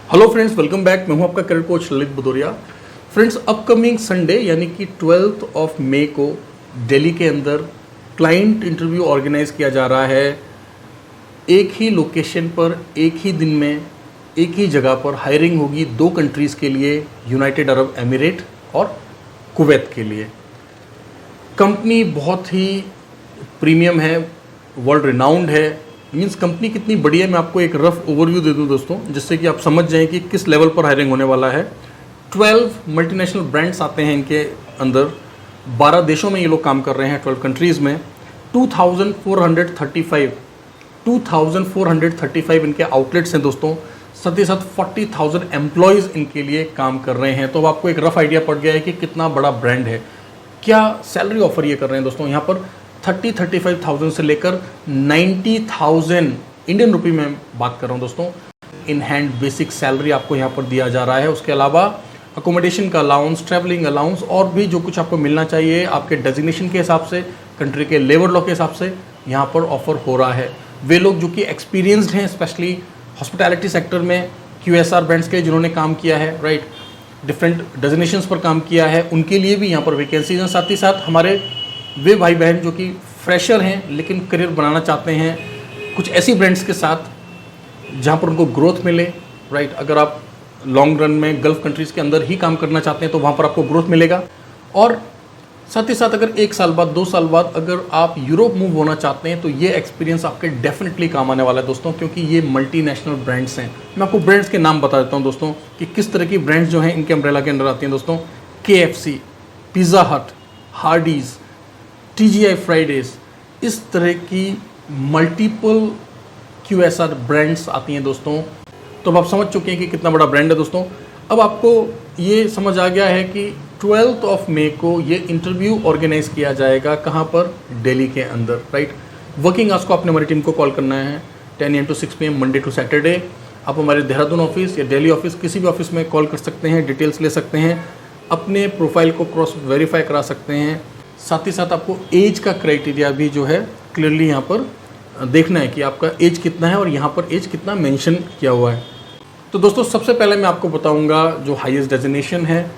Hello friends, welcome back. मैं हूं आपका career coach Lalit Bhadauria. Friends, upcoming Sunday यानी कि 12 मई को दिल्ली के अंदर क्लाइंट इंटरव्यू ऑर्गेनाइज किया जा रहा है। एक ही लोकेशन पर, एक ही दिन में, एक ही जगह पर हायरिंग होगी दो कंट्रीज़ के लिए, यूनाइटेड अरब एमिरेट और कुवैत के लिए। कंपनी बहुत ही प्रीमियम है, वर्ल्ड रिनाउंड है। मींस कंपनी कितनी बड़ी है, मैं आपको एक रफ ओवरव्यू दे दूं दोस्तों, जिससे कि आप समझ जाएं कि किस लेवल पर हायरिंग होने वाला है। 12 मल्टीनेशनल ब्रांड्स आते हैं इनके अंदर। 12 देशों में ये लोग काम कर रहे हैं, 12 कंट्रीज़ में। 2435 इनके आउटलेट्स हैं दोस्तों। साथ ही साथ 40,000 एम्प्लॉयज़ इनके लिए काम कर रहे हैं। तो अब आपको एक रफ आइडिया पड़ गया है कि कितना बड़ा ब्रांड है। क्या सैलरी ऑफर ये कर रहे हैं दोस्तों, यहाँ पर 35,000 से लेकर 90,000 इंडियन रुपी में बात कर रहा हूँ दोस्तों। इन हैंड बेसिक सैलरी आपको यहाँ पर दिया जा रहा है। उसके अलावा अकोमोडेशन का अलाउंस, ट्रैवलिंग अलाउंस और भी जो कुछ आपको मिलना चाहिए आपके डेजिग्नेशन के हिसाब से, कंट्री के लेबर लॉ के हिसाब से यहाँ पर ऑफर हो रहा है। वे लोग जो कि एक्सपीरियंस्ड हैं, स्पेशली हॉस्पिटैलिटी सेक्टर में, QSR ब्रांड्स के जिन्होंने काम किया है, राइट, डिफरेंट डेजिग्नेशंस पर काम किया है, उनके लिए भी यहाँ पर वैकेंसीज हैं। साथ ही साथ हमारे वे भाई बहन जो कि फ्रेशर हैं लेकिन करियर बनाना चाहते हैं कुछ ऐसी ब्रांड्स के साथ जहाँ पर उनको ग्रोथ मिले, राइट। अगर आप लॉन्ग रन में गल्फ कंट्रीज़ के अंदर ही काम करना चाहते हैं तो वहाँ पर आपको ग्रोथ मिलेगा। और साथ ही साथ अगर 1 साल बाद, 2 साल बाद अगर आप यूरोप मूव होना चाहते हैं तो ये एक्सपीरियंस आपके डेफिनेटली काम आने वाला है दोस्तों, क्योंकि ये मल्टीनेशनल ब्रांड्स हैं। मैं आपको ब्रांड्स के नाम बता देता हूँ दोस्तों कि किस तरह की ब्रांड्स जो हैं इनके अम्ब्रेला के अंदर आती हैं दोस्तों। KFC, पिज़्ज़ा हट, हार्डीज़, TGI फ्राइडेज़, इस तरह की मल्टीपल QSR ब्रांड्स आती हैं दोस्तों। तो अब आप समझ चुके हैं कि कितना बड़ा ब्रांड है दोस्तों। अब आपको ये समझ आ गया है कि 12 मई को ये इंटरव्यू ऑर्गेनाइज किया जाएगा। कहाँ पर? दिल्ली के अंदर, राइट। वर्किंग आवर्स को आपने हमारी टीम को कॉल करना है 10 AM to 6 PM Monday to Saturday. आप हमारे देहरादून ऑफिस या दिल्ली ऑफिस, किसी भी ऑफिस में कॉल कर सकते हैं, डिटेल्स ले सकते हैं, अपने प्रोफाइल को क्रॉस वेरीफाई करा सकते हैं। साथ ही साथ आपको एज का क्राइटेरिया भी जो है क्लियरली यहाँ पर देखना है कि आपका एज कितना है और यहाँ पर एज कितना मेंशन किया हुआ है। तो दोस्तों, सबसे पहले मैं आपको बताऊंगा जो हाईएस्ट डेजिग्नेशन है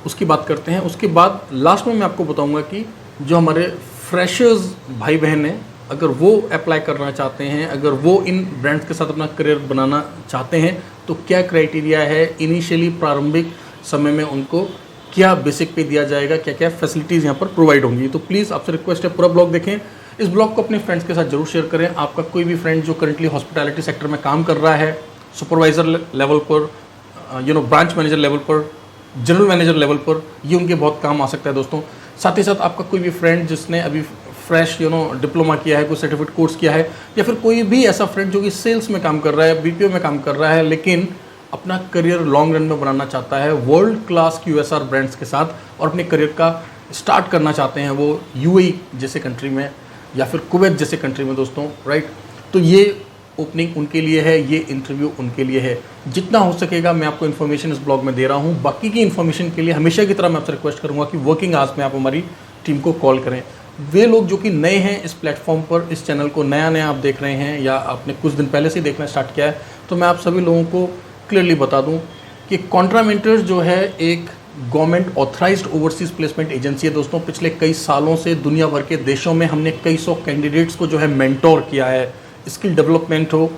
उसकी बात करते हैं। उसके बाद लास्ट में मैं आपको बताऊंगा कि जो हमारे फ्रेशर्स भाई बहन हैं, अगर वो अप्लाई करना चाहते हैं, अगर वो इन ब्रांड्स के साथ अपना करियर बनाना चाहते हैं तो क्या क्राइटेरिया है, इनिशियली प्रारंभिक समय में उनको क्या बेसिक पे दिया जाएगा, क्या क्या फैसिलिटीज़ यहाँ पर प्रोवाइड होंगी। तो प्लीज़ आपसे रिक्वेस्ट है, पूरा ब्लॉग देखें। इस ब्लॉग को अपने फ्रेंड्स के साथ जरूर शेयर करें। आपका कोई भी फ्रेंड जो करंटली हॉस्पिटैलिटी सेक्टर में काम कर रहा है, सुपरवाइज़र लेवल पर, ब्रांच मैनेजर लेवल पर, जनरल मैनेजर लेवल पर, ये उनके बहुत काम आ सकता है दोस्तों। साथ ही साथ आपका कोई भी फ्रेंड जिसने अभी फ्रेश डिप्लोमा किया है, कोई सर्टिफिकेट कोर्स किया है, या फिर कोई भी ऐसा फ्रेंड जो कि सेल्स में काम कर रहा है, BPO में काम कर रहा है, लेकिन अपना करियर लॉन्ग रन में बनाना चाहता है वर्ल्ड क्लास QSR ब्रांड्स के साथ और अपने करियर का स्टार्ट करना चाहते हैं वो UAE जैसे कंट्री में या फिर कुवैत जैसे कंट्री में दोस्तों, राइट। तो ये ओपनिंग उनके लिए है, ये इंटरव्यू उनके लिए है। जितना हो सकेगा मैं आपको इन्फॉर्मेशन इस ब्लॉग में दे रहा हूँ। बाकी की इन्फॉर्मेशन के लिए हमेशा की तरह मैं आपसे रिक्वेस्ट करूँगा कि वर्किंग आवर्स में आप हमारी टीम को कॉल करें। वे लोग जो कि नए हैं इस प्लेटफॉर्म पर, इस चैनल को नया आप देख रहे हैं या आपने कुछ दिन पहले से देखना स्टार्ट किया है, तो मैं आप सभी लोगों को क्लियरली बता दूं कि कॉन्ट्रामेंटर्स जो है एक government authorised overseas placement agency है दोस्तों। पिछले कई सालों से दुनिया भर के देशों में हमने कई सौ कैंडिडेट्स को जो है मेंटोर किया है। स्किल डेवलपमेंट हो,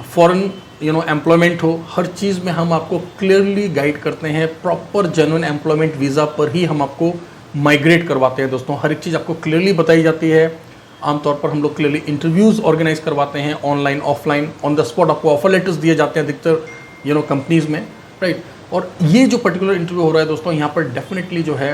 फॉरेन एम्प्लॉयमेंट हो, हर चीज़ में हम आपको क्लियरली गाइड करते हैं। प्रॉपर जेन्युइन एम्प्लॉयमेंट वीज़ा पर ही हम आपको माइग्रेट करवाते हैं दोस्तों। हर एक चीज़ आपको क्लियरली बताई जाती है। आमतौर पर हम लोग क्लियरली इंटरव्यूज़ ऑर्गेनाइज करवाते हैं, online offline, on the spot आपको ऑफर लेटर्स दिए जाते हैं अधिकतर कंपनीज़ में, राइट। और ये जो पर्टिकुलर इंटरव्यू हो रहा है दोस्तों, यहाँ पर डेफिनेटली जो है,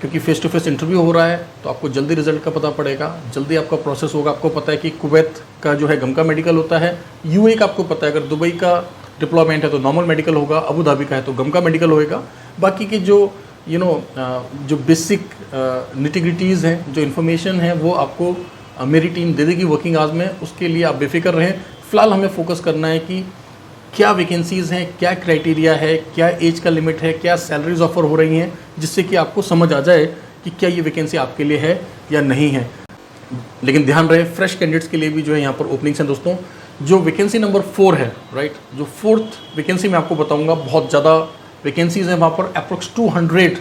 क्योंकि फेस टू फेस इंटरव्यू हो रहा है तो आपको जल्दी रिजल्ट का पता पड़ेगा, जल्दी आपका प्रोसेस होगा। आपको पता है कि कुवैत का जो है गमका मेडिकल होता है, UAE का आपको पता है अगर दुबई का डिप्लॉयमेंट है तो नॉर्मल मेडिकल होगा, अबू धाबी का है तो गमका मेडिकल होएगा। बाकी के जो जो बेसिक निटिग्रिटीज़ हैं, जो इन्फॉर्मेशन है, वो आपको मेरी टीम दे देगी वर्किंग आवर्स में। उसके लिए आप बेफिक्र रहें। फ़िलहाल हमें फोकस करना है कि क्या वैकेंसीज़ हैं, क्या क्राइटेरिया है, क्या एज का लिमिट है, क्या सैलरीज ऑफर हो रही हैं, जिससे कि आपको समझ आ जाए कि क्या ये वैकेंसी आपके लिए है या नहीं है। लेकिन ध्यान रहे, फ्रेश कैंडिडेट्स के लिए भी जो है यहाँ पर ओपनिंग्स हैं दोस्तों। जो वैकेंसी नंबर 4 है, राइट, जो फोर्थ वैकेंसी मैं आपको बताऊंगा, बहुत ज़्यादा वैकेंसीज हैं वहाँ पर, अप्रोक्स 200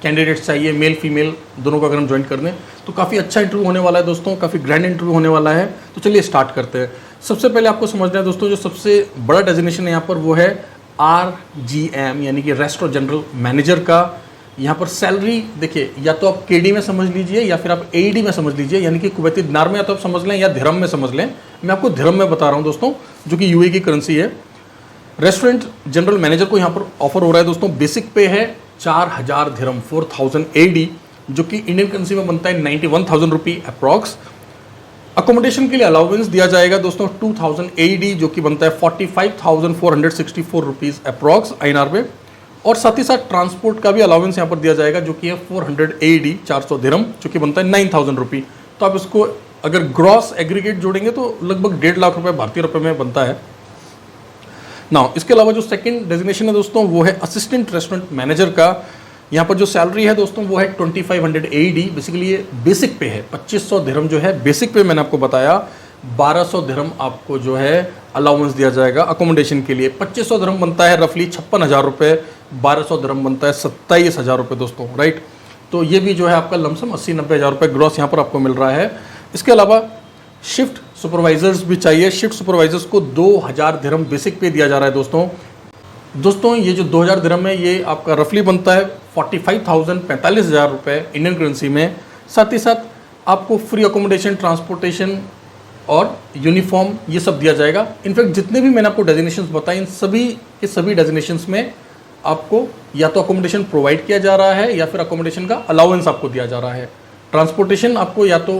कैंडिडेट्स चाहिए, मेल फीमेल दोनों को अगर हम ज्वाइन कर दें तो काफ़ी अच्छा इंटरव्यू होने वाला है दोस्तों, काफ़ी ग्रैंड इंटरव्यू होने वाला है। तो चलिए स्टार्ट करते हैं। सबसे पहले आपको समझना है दोस्तों, जो सबसे बड़ा डेजिग्नेशन है यहाँ पर वो है RGM, यानी कि रेस्टोरेंट जनरल मैनेजर का। यहाँ पर सैलरी देखिए, या तो आप KD में समझ लीजिए या फिर आप AED में समझ लीजिए, यानी कि कुवैती दिनार में या तो आप समझ लें या दिरहम में समझ लें। मैं आपको दिरहम में बता रहा हूँ दोस्तों, जो कि UAE की करेंसी है। रेस्टोरेंट जनरल मैनेजर को यहाँ पर ऑफर हो रहा है दोस्तों, बेसिक पे है 4000 दिरहम, 4000 AED, जो कि इंडियन करेंसी में बनता है 91,000 रुपी अप्रॉक्स। अकोमोडेशन के लिए अलाउंस दिया जाएगा दोस्तों 2000 AED, जो कि बनता है 45,464 रुपीज़ अप्रॉक्स INR में। और साथ ही साथ ट्रांसपोर्ट का भी अलाउंस यहाँ पर दिया जाएगा, जो कि है 400 AED, 400 दिरहम, जो कि बनता है 9000 रुपी। तो आप इसको अगर ग्रॉस एग्रीगेट जोड़ेंगे तो लगभग 1.5 लाख रुपए भारतीय रुपए में बनता है ना। इसके अलावा जो सेकंड डेजिग्नेशन है दोस्तों वो है असिस्टेंट रेस्टोरेंट मैनेजर का। यहाँ पर जो सैलरी है दोस्तों वो है 2500 AED, बेसिकली ये बेसिक पे है। 2500 दिरहम जो है बेसिक पे, मैंने आपको बताया 1200 दिरहम आपको जो है अलाउंस दिया जाएगा अकोमोडेशन के लिए। 2500 दिरहम बनता है रफली 56,000 रुपये, 1200 दिरहम बनता है 27,000 रुपये दोस्तों, राइट। तो ये भी जो है आपका लमसम 80-90 हज़ार रुपये ग्रॉस यहाँ पर आपको मिल रहा है। इसके अलावा शिफ्ट सुपरवाइजर्स भी चाहिए। शिफ्ट सुपरवाइजर्स को 2000 दिरहम बेसिक पे दिया जा रहा है दोस्तों। ये जो 2000 दिरहम है ये आपका रफली बनता है 45,000 रुपये इंडियन करेंसी में। साथ ही साथ आपको फ्री अकोमोडेशन, ट्रांसपोर्टेशन और यूनिफॉर्म ये सब दिया जाएगा। इनफैक्ट जितने भी मैंने आपको डेजिग्नेशंस बताए, इन सभी के सभी डेजिग्नेशंस में आपको या तो अकोमोडेशन प्रोवाइड किया जा रहा है या फिर अकोमोडेशन का अलाउंस आपको दिया जा रहा है। ट्रांसपोर्टेशन आपको या तो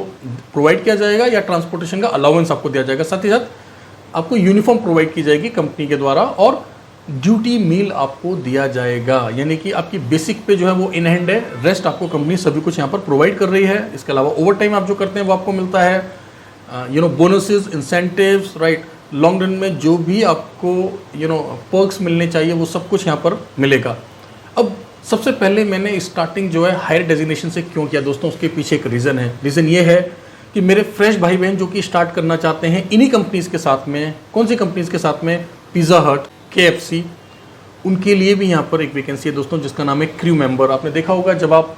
प्रोवाइड किया जाएगा या ट्रांसपोर्टेशन का अलाउंस आपको दिया जाएगा। साथ ही साथ आपको यूनिफॉर्म प्रोवाइड की जाएगी कंपनी के द्वारा, और ड्यूटी मील आपको दिया जाएगा, यानी कि आपकी बेसिक पे जो है वो इन हैंड है, रेस्ट आपको कंपनी सभी कुछ यहाँ पर प्रोवाइड कर रही है। इसके अलावा ओवर टाइम आप जो करते हैं वो आपको मिलता है, bonuses, incentives, right. Long run में जो भी आपको पर्क्स मिलने चाहिए वो सब कुछ यहाँ पर मिलेगा। अब सबसे पहले मैंने स्टार्टिंग जो है हायर डेजिग्नेशन से क्यों किया दोस्तों, उसके पीछे एक रीज़न है। रीज़न ये है कि मेरे फ्रेश भाई बहन जो कि स्टार्ट करना चाहते हैं इन्हीं कंपनीज़ के साथ में, कौन सी कंपनीज़ के साथ में, पिज़्ज़ा हट, KFC, उनके लिए भी यहाँ पर एक वैकेंसी है दोस्तों, जिसका नाम है क्रू मेंबर। आपने देखा होगा जब आप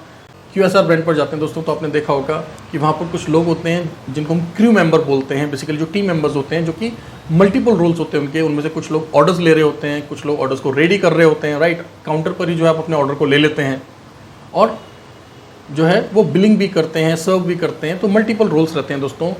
QSR ब्रांड पर जाते हैं दोस्तों, तो आपने देखा होगा कि वहाँ पर कुछ लोग होते हैं जिनको हम क्रू मेंबर बोलते हैं। बेसिकली जो टीम मेंबर्स होते हैं, जो कि मल्टीपल रोल्स होते हैं उनके, उनमें से कुछ लोग ऑर्डर्स ले रहे होते हैं, कुछ लोग ऑर्डर्स को रेडी कर रहे होते हैं, राइट। काउंटर पर ही जो है आप अपने ऑर्डर को ले लेते हैं और जो है वो बिलिंग भी करते हैं, सर्व भी करते हैं। तो मल्टीपल रोल्स रहते हैं दोस्तों।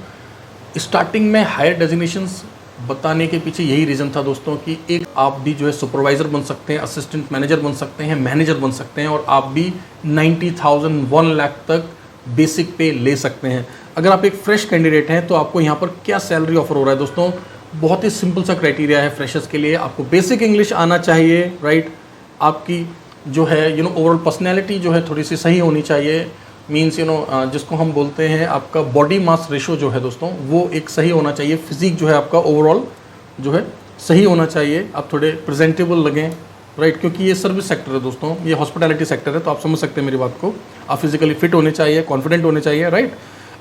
स्टार्टिंग में हायर डेजिग्नेशंस बताने के पीछे यही रीज़न था दोस्तों कि एक आप भी जो है सुपरवाइज़र बन सकते हैं, असिस्टेंट मैनेजर बन सकते हैं, मैनेजर बन सकते हैं, और आप भी 90,000 1 लाख तक बेसिक पे ले सकते हैं। अगर आप एक फ्रेश कैंडिडेट हैं तो आपको यहाँ पर क्या सैलरी ऑफर हो रहा है दोस्तों, बहुत ही सिंपल सा क्राइटेरिया है फ्रेशर्स के लिए। आपको बेसिक इंग्लिश आना चाहिए, राइट। आपकी जो है ओवरऑल पर्सनैलिटी जो है थोड़ी सी सही होनी चाहिए, मीन्स जिसको हम बोलते हैं आपका बॉडी मास रेशो जो है दोस्तों वो एक सही होना चाहिए। फिजिक जो है आपका ओवरऑल जो है सही होना चाहिए, आप थोड़े प्रेजेंटेबल लगें, राइट। क्योंकि ये सर्विस सेक्टर है दोस्तों, ये हॉस्पिटैलिटी सेक्टर है, तो आप समझ सकते हैं मेरी बात को। आप फिजिकली फिट होने चाहिए, कॉन्फिडेंट होने चाहिए, राइट।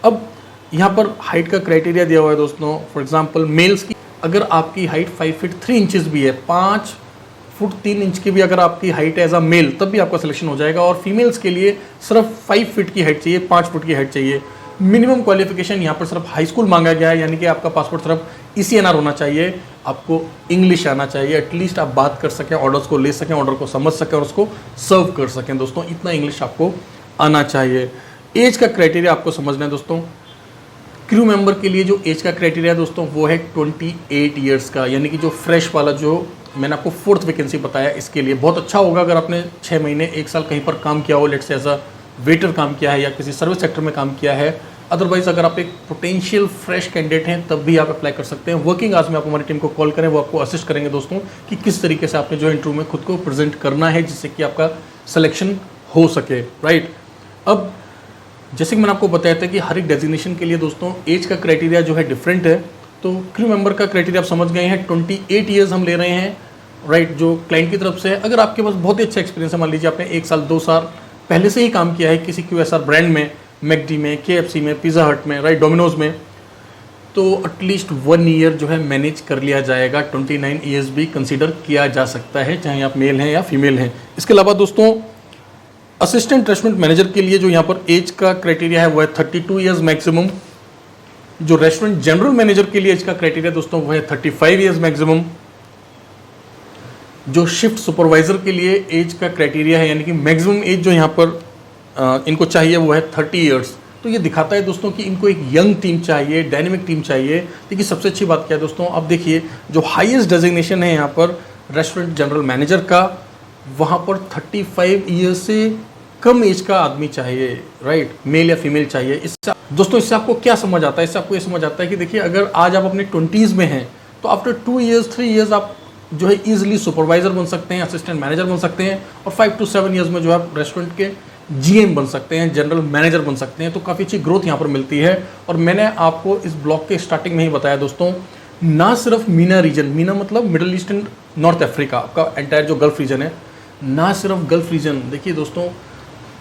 अब यहाँ पर हाइट का क्राइटेरिया दिया हुआ है दोस्तों। फॉर एग्जाम्पल मेल्स की अगर आपकी हाइट 5 फीट 3 इंचज़ भी है, 5 फुट 3 इंच की भी अगर आपकी हाइट एज अ मेल, तब भी आपका सिलेक्शन हो जाएगा। और फीमेल्स के लिए सिर्फ 5 फीट की हाइट चाहिए, 5 फुट की हाइट चाहिए। मिनिमम क्वालिफिकेशन यहाँ पर सिर्फ हाई स्कूल मांगा गया है, यानी कि आपका पासपोर्ट सिर्फ ECNR होना चाहिए, आपको इंग्लिश आना चाहिए, एटलीस्ट आप बात कर सकें, ऑर्डर्स को ले सकें, ऑर्डर को समझ सकें और उसको सर्व कर सकें दोस्तों, इतना इंग्लिश आपको आना चाहिए। एज का क्राइटेरिया आपको समझना है दोस्तों। क्रू मेंबर के लिए जो एज का क्राइटेरिया दोस्तों वो है 28 ईयर्स का, यानी कि जो फ्रेश वाला जो मैंने आपको 4th वैकेंसी बताया, इसके लिए बहुत अच्छा होगा अगर आपने 6 महीने 1 साल कहीं पर काम किया हो, let's say as a waiter काम किया है या किसी सर्विस सेक्टर में काम किया है। अदरवाइज अगर आप एक पोटेंशियल फ्रेश कैंडिडेट हैं तब भी आप अप्लाई कर सकते हैं। वर्किंग आवर्स में आप हमारी टीम को कॉल करें, वो आपको असिस्ट करेंगे दोस्तों कि किस तरीके से आपने जो इंटरव्यू में खुद को प्रेजेंट करना है जिससे कि आपका सिलेक्शन हो सके, राइट। अब जैसे कि मैंने आपको बताया था कि हर एक डेजिग्नेशन के लिए दोस्तों एज का क्राइटेरिया जो है डिफरेंट है। तो क्रू मेंबर का क्राइटेरिया आप समझ गए हैं, 28 ईयर्स हम ले रहे हैं, राइट, जो क्लाइंट की तरफ से है। अगर आपके पास बहुत ही अच्छा एक्सपीरियंस है, मान लीजिए आपने 1 साल 2 साल पहले से ही काम किया है किसी QSR ब्रांड में, मैकडी में, KFC में, पिज़्ज़ा हट में, राइट, डोमिनोज में, तो एटलीस्ट 1 ईयर जो है मैनेज कर लिया जाएगा। 29 ईयर्स भी कंसीडर किया जा सकता है, चाहे आप मेल हैं या फीमेल हैं। इसके अलावा दोस्तों असिस्टेंट रेस्टोरेंट मैनेजर के लिए जो यहाँ पर एज का क्राइटेरिया है वो है 32 ईयर्स मैक्सिमम। जो रेस्टोरेंट जनरल मैनेजर के लिए एज का क्राइटेरिया दोस्तों वो है 35 ईयर्स मैक्सिमम। जो शिफ्ट सुपरवाइजर के लिए एज का क्राइटेरिया है, यानी कि मैक्सिमम एज जो यहाँ पर इनको चाहिए वो है 30 ईयर्स। तो ये दिखाता है दोस्तों कि इनको एक यंग टीम चाहिए, डायनेमिक टीम चाहिए। देखिए सबसे अच्छी बात क्या है दोस्तों, अब देखिए जो हाईएस्ट डेजिग्नेशन है यहाँ पर रेस्टोरेंट जनरल मैनेजर का, वहाँ पर 35 ईयर्स से कम एज का आदमी चाहिए, राइट, मेल या फीमेल चाहिए। इससे दोस्तों इससे आपको क्या समझ आता है? इससे आपको ये समझ आता है कि देखिए अगर आज आप अपने 20s में हैं तो आफ्टर 2 ईयर्स 3 ईयर्स आप जो है ईजिली सुपरवाइजर बन सकते हैं, असिस्टेंट मैनेजर बन सकते हैं, और 5 to 7 ईयर्स में जो आप रेस्टोरेंट के GM बन सकते हैं, जनरल मैनेजर बन सकते हैं। तो काफ़ी अच्छी ग्रोथ यहाँ पर मिलती है। और मैंने आपको इस ब्लॉग के स्टार्टिंग में ही बताया दोस्तों, ना सिर्फ मीना रीजन, मीना मतलब middle east and north Africa, आपका एंटायर जो गल्फ रीजन है, ना सिर्फ गल्फ रीजन, देखिए दोस्तों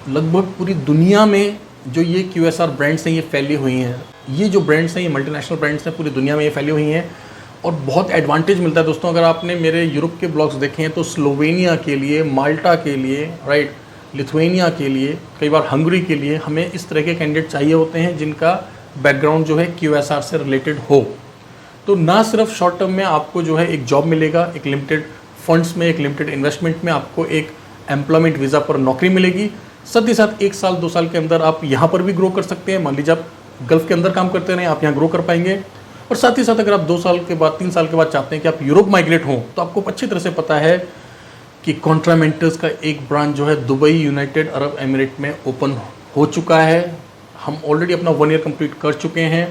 लगभग पूरी दुनिया में जो ये QSR ब्रांड्स हैं ये फैली हुई हैं। ये जो ब्रांड्स हैं ये मल्टीनेशनल ब्रांड्स हैं, पूरी दुनिया में ये फैली हुई हैं। और बहुत एडवांटेज मिलता है दोस्तों। अगर आपने मेरे यूरोप के ब्लॉग्स देखे हैं तो स्लोवेनिया के लिए, माल्टा के लिए, राइट, लिथुआनिया के लिए, कई बार हंगरी के लिए हमें इस तरह के कैंडिडेट चाहिए होते हैं जिनका बैकग्राउंड जो है QSR से रिलेटेड हो। तो ना सिर्फ शॉर्ट टर्म में आपको जो है एक जॉब मिलेगा, एक लिमिटेड फंड्स में, एक लिमिटेड इन्वेस्टमेंट में आपको एक एम्प्लॉयमेंट वीज़ा पर नौकरी मिलेगी, साथ ही साथ 1 साल 2 साल के अंदर आप यहाँ पर भी ग्रो कर सकते हैं। मान लीजिए आप गल्फ के अंदर काम करते रहें, आप यहाँ ग्रो कर पाएंगे। और साथ ही साथ अगर आप 2 साल के बाद 3 साल के बाद चाहते हैं कि आप यूरोप माइग्रेट हों, तो आपको अच्छी तरह से पता है कि कॉन्ट्रामेंटर्स का एक ब्रांच जो है दुबई यूनाइटेड अरब एमिरेट में ओपन हो चुका है। हम ऑलरेडी अपना 1 ईयर कंप्लीट कर चुके हैं,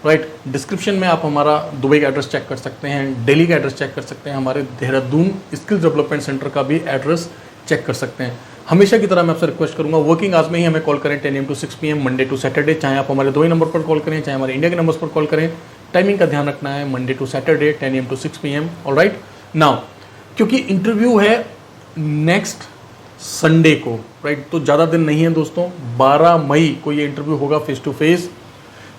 राइट। डिस्क्रिप्शन में आप हमारा दुबई का एड्रेस चेक कर सकते हैं, दिल्ली का एड्रेस चेक कर सकते हैं, हमारे देहरादून स्किल्स डेवलपमेंट सेंटर का भी एड्रेस चेक कर सकते हैं। हमेशा की तरह मैं आपसे रिक्वेस्ट करूंगा, वर्किंग आवर्स में ही हमें कॉल करें 10 AM to 6 PM Monday to Saturday. चाहे आप हमारे 2 ही नंबर पर कॉल करें, चाहे हमारे इंडिया के नंबर्स पर कॉल करें। टाइमिंग का ध्यान रखना है, Monday to Saturday 10 AM to 6 PM, alright. Now क्योंकि इंटरव्यू है नेक्स्ट संडे को, राइट, तो ज़्यादा दिन नहीं है दोस्तों, 12 मई को ये इंटरव्यू होगा फेस टू फेस।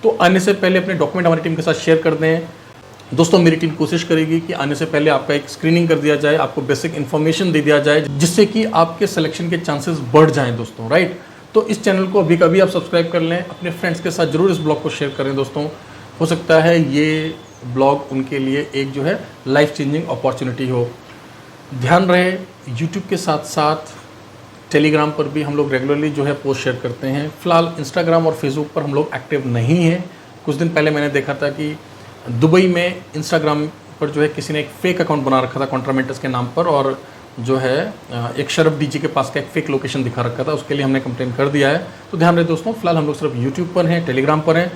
तो आने से पहले अपने डॉक्यूमेंट हमारी टीम के साथ शेयर कर दें दोस्तों। मेरी टीम कोशिश करेगी कि आने से पहले आपका एक स्क्रीनिंग कर दिया जाए, आपको बेसिक इन्फॉर्मेशन दे दिया जाए, जिससे कि आपके सिलेक्शन के चांसेस बढ़ जाएं दोस्तों, राइट। तो इस चैनल को अभी कभी आप सब्सक्राइब कर लें, अपने फ्रेंड्स के साथ जरूर इस ब्लॉग को शेयर करें दोस्तों। हो सकता है ये ब्लॉग उनके लिए एक जो है लाइफ चेंजिंग अपॉर्चुनिटी हो। ध्यान रहे यूट्यूब के साथ साथ टेलीग्राम पर भी हम लोग रेगुलरली जो है पोस्ट शेयर करते हैं। फिलहाल इंस्टाग्राम और फेसबुक पर हम लोग एक्टिव नहीं हैं। कुछ दिन पहले मैंने देखा था कि दुबई में इंस्टाग्राम पर जो है किसी ने एक फेक अकाउंट बना रखा था कॉन्ट्रामेंटर्स के नाम पर, और जो है एक शरफ डीजी के पास का एक फेक लोकेशन दिखा रखा था, उसके लिए हमने कंप्लेन कर दिया है। तो ध्यान रहे दोस्तों, फिलहाल हम लोग सिर्फ यूट्यूब पर हैं, टेलीग्राम पर हैं,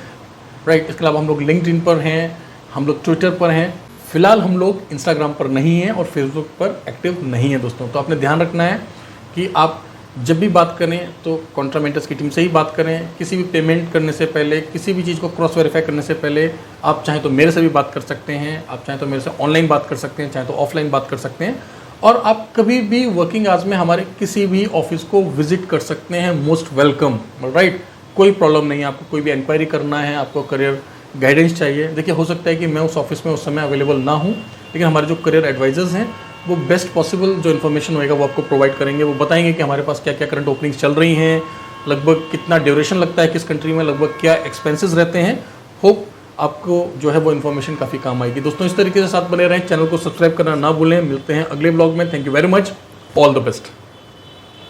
राइट। इसके अलावा हम लोग लिंक्डइन पर हैं, हम लोग ट्विटर पर हैं। फिलहाल हम लोग इंस्टाग्राम पर नहीं हैं और फेसबुक पर एक्टिव नहीं है दोस्तों। तो आपने ध्यान रखना है कि आप जब भी बात करें तो कॉन्ट्रामेंटर्स की टीम से ही बात करें। किसी भी पेमेंट करने से पहले, किसी भी चीज़ को क्रॉस वेरीफाई करने से पहले आप चाहें तो मेरे से भी बात कर सकते हैं, आप चाहें तो मेरे से ऑनलाइन बात कर सकते हैं, चाहे तो ऑफलाइन बात कर सकते हैं। और आप कभी भी वर्किंग आवर्स में हमारे किसी भी ऑफिस को विजिट कर सकते हैं, मोस्ट वेलकम, राइट। कोई प्रॉब्लम नहीं है। आपको कोई भी इंक्वायरी करना है, आपको करियर गाइडेंस चाहिए, देखिए हो सकता है कि मैं उस ऑफिस में उस समय अवेलेबल ना हूँ, लेकिन हमारे जो करियर एडवाइजर्स हैं वो बेस्ट पॉसिबल जो इन्फॉर्मेशन होएगा वो आपको प्रोवाइड करेंगे। वो बताएंगे कि हमारे पास क्या क्या करंट ओपनिंग्स चल रही हैं, लगभग कितना ड्यूरेशन लगता है किस कंट्री में, लगभग क्या एक्सपेंसेस रहते हैं। होप आपको जो है वो इन्फॉर्मेशन काफ़ी काम आएगी दोस्तों। इस तरीके से साथ बने रहें, चैनल को सब्सक्राइब करना ना भूलें। मिलते हैं अगले ब्लॉग में। Thank you very much, all the best.